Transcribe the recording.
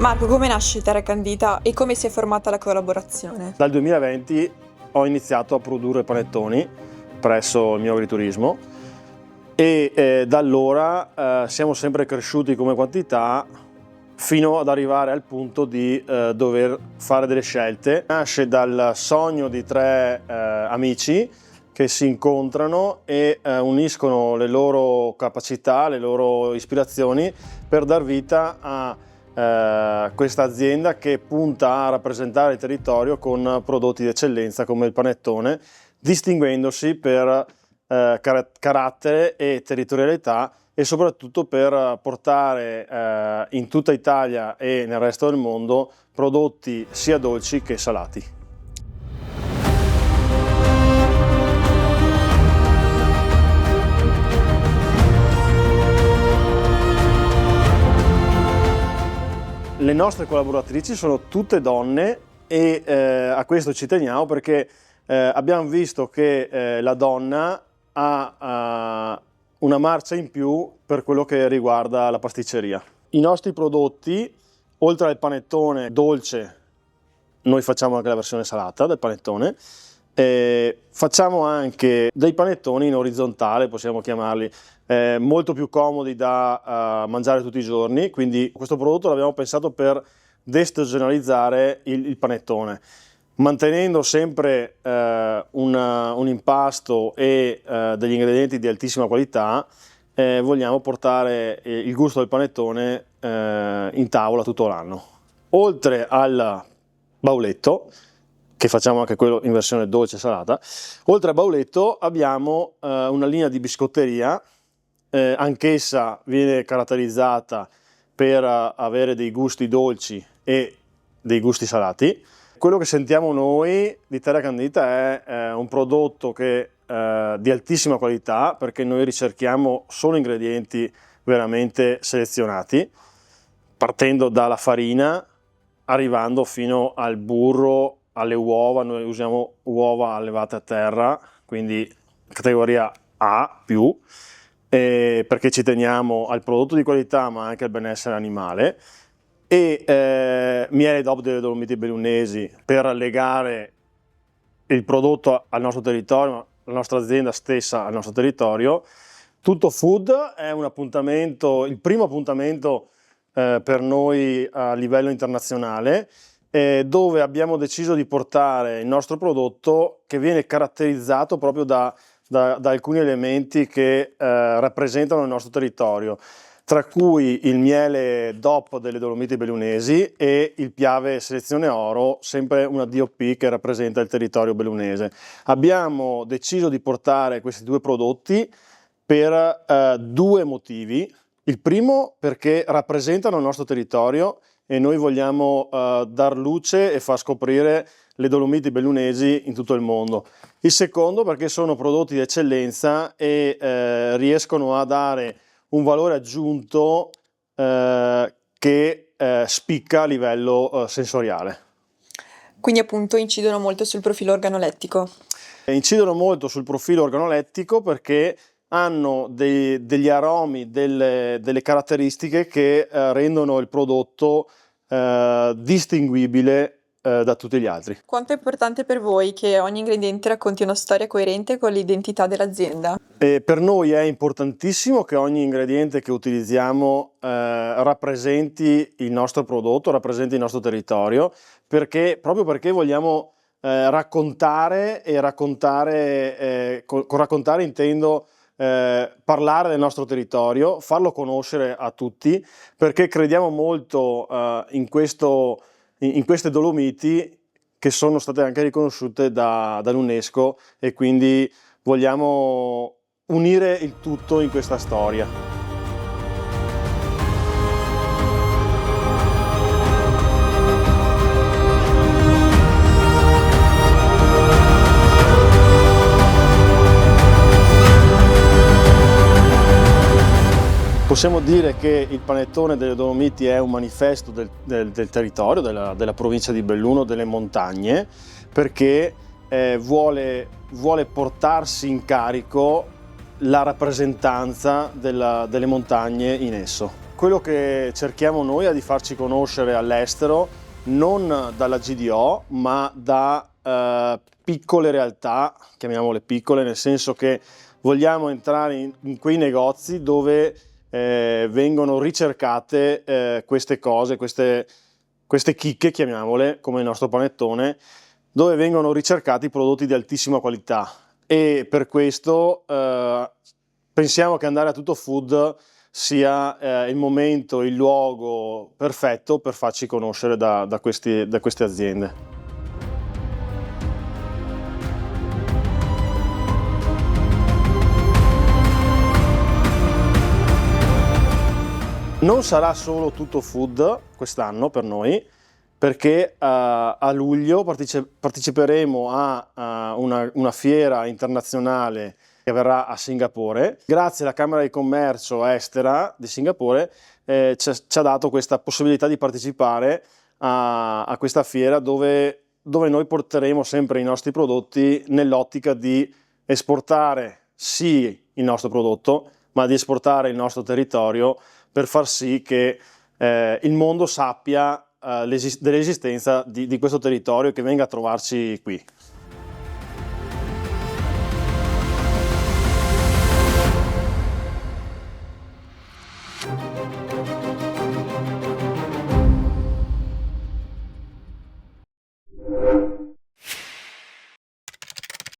Marco, come nasce Terra Candita e come si è formata la collaborazione? Dal 2020 ho iniziato a produrre panettoni presso il mio agriturismo e da allora siamo sempre cresciuti come quantità fino ad arrivare al punto di dover fare delle scelte. Nasce dal sogno di tre amici che si incontrano e uniscono le loro capacità, le loro ispirazioni per dar vita a questa azienda che punta a rappresentare il territorio con prodotti di eccellenza come il panettone, distinguendosi per carattere e territorialità e soprattutto per portare in tutta Italia e nel resto del mondo prodotti sia dolci che salati. Le nostre collaboratrici sono tutte donne e a questo ci teniamo perché abbiamo visto che la donna ha una marcia in più per quello che riguarda la pasticceria. I nostri prodotti, oltre al panettone dolce, noi facciamo anche la versione salata del panettone, facciamo anche dei panettoni in orizzontale, possiamo chiamarli, molto più comodi da mangiare tutti i giorni, quindi questo prodotto l'abbiamo pensato per destagionalizzare il panettone, mantenendo sempre un impasto e degli ingredienti di altissima qualità. Vogliamo portare il gusto del panettone in tavola tutto l'anno. Oltre al bauletto, che facciamo anche quello in versione dolce e salata, oltre al bauletto abbiamo una linea di biscotteria, anch'essa viene caratterizzata per avere dei gusti dolci e dei gusti salati. Quello che sentiamo noi di Terra Candita è un prodotto che di altissima qualità, perché noi ricerchiamo solo ingredienti veramente selezionati, partendo dalla farina, arrivando fino al burro, alle uova. Noi usiamo uova allevate a terra, quindi categoria A+, perché ci teniamo al prodotto di qualità ma anche al benessere animale, e miele DOP delle Dolomiti Bellunesi per legare il prodotto al nostro territorio, la nostra azienda stessa al nostro territorio. Tutto Food è un appuntamento, il primo appuntamento per noi a livello internazionale, dove abbiamo deciso di portare il nostro prodotto che viene caratterizzato proprio da alcuni elementi che rappresentano il nostro territorio, tra cui il miele DOP delle Dolomiti Bellunesi e il Piave Selezione Oro, sempre una DOP che rappresenta il territorio bellunese. Abbiamo deciso di portare questi due prodotti per due motivi. Il primo perché rappresentano il nostro territorio e noi vogliamo dar luce e far scoprire le Dolomiti Bellunesi in tutto il mondo. Il secondo perché sono prodotti di eccellenza e riescono a dare un valore aggiunto che spicca a livello sensoriale. Quindi appunto incidono molto sul profilo organolettico. Incidono molto sul profilo organolettico perché hanno degli aromi, delle caratteristiche che rendono il prodotto distinguibile da tutti gli altri. Quanto è importante per voi che ogni ingrediente racconti una storia coerente con l'identità dell'azienda? Per noi è importantissimo che ogni ingrediente che utilizziamo rappresenti il nostro prodotto, rappresenti il nostro territorio, proprio perché vogliamo raccontare, e raccontare, con raccontare intendo parlare del nostro territorio, farlo conoscere a tutti, perché crediamo molto in queste Dolomiti che sono state anche riconosciute dall'UNESCO, e quindi vogliamo unire il tutto in questa storia. Possiamo dire che il panettone delle Dolomiti è un manifesto del territorio, della provincia di Belluno, delle montagne, perché vuole portarsi in carico la rappresentanza delle montagne in esso. quello che cerchiamo noi è di farci conoscere all'estero, non dalla GDO, ma da piccole realtà, chiamiamole piccole, nel senso che vogliamo entrare in quei negozi dove vengono ricercate queste cose, queste chicche, chiamiamole, come il nostro panettone, dove vengono ricercati prodotti di altissima qualità. E per questo pensiamo che andare a Tutto Food sia il momento, il luogo perfetto per farci conoscere da queste aziende. Non sarà solo Tutto Food quest'anno per noi, perché a luglio parteciperemo a una fiera internazionale che avverrà a Singapore. Grazie alla Camera di Commercio Estera di Singapore ci ha dato questa possibilità di partecipare a questa fiera dove noi porteremo sempre i nostri prodotti nell'ottica di esportare sì il nostro prodotto, ma di esportare il nostro territorio per far sì che il mondo sappia dell'esistenza di questo territorio e che venga a trovarci qui.